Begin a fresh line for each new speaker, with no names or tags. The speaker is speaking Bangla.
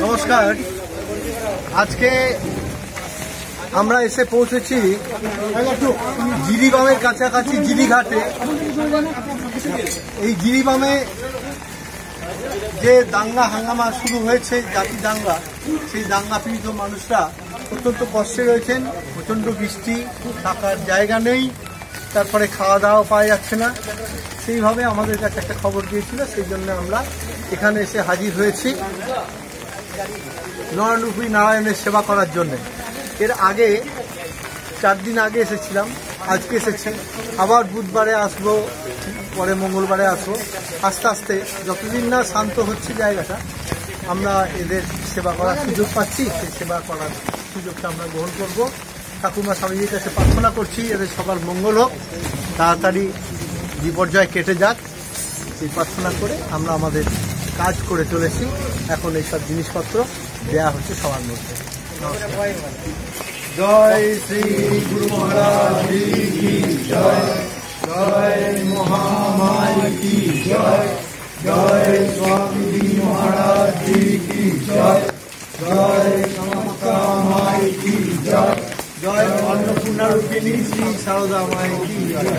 নমস্কার। আজকে আমরা এসে পৌঁছেছি জিরিবামের কাছাকাছি জিরিঘাটে। এই জিরিবামে যে দাঙ্গা হাঙ্গামা শুরু হয়েছে, জাতি দাঙ্গা, সেই দাঙ্গা পীড়িত মানুষরা অত্যন্ত কষ্টে রয়েছেন। প্রচণ্ড বৃষ্টি, থাকার জায়গা নেই, তারপরে খাওয়া দাওয়া পাওয়া যাচ্ছে না। সেইভাবে আমাদের কাছে একটা খবর দিয়েছিল, সেই জন্য আমরা এখানে এসে হাজির হয়েছি নয়নরূপী নারায়ণের সেবা করার জন্য। এর আগে 4 দিন আগে এসেছিলাম, আজকে এসেছে, আবার বুধবারে আসবো, পরে মঙ্গলবারে আসবো। আস্তে আস্তে যতদিন না শান্ত হচ্ছে জায়গাটা, আমরা এদের সেবা করার সুযোগ পাচ্ছি। সেই সেবা করার সুযোগটা আমরা গ্রহণ করব। ঠাকুমা স্বামীজির কাছে প্রার্থনা করছি এদের সবার মঙ্গল হোক, তাড়াতাড়ি বিপর্যয় কেটে যাক। এই প্রার্থনা করে আমরা আমাদের কাজ করে চলেছি। এখন এইসব জিনিসপত্র দেয়া হচ্ছে সবার মধ্যে। জয় শ্রী গুরু মহারাজ কি জয়, জয় মহামায়া কি জয়, জয় স্বামী মহারাজ কি জয়, জয় সমস্তা মাই কি জয়, জয় অন্নপূর্ণা রূপিণী শ্রী সারদা মাই কি জয়।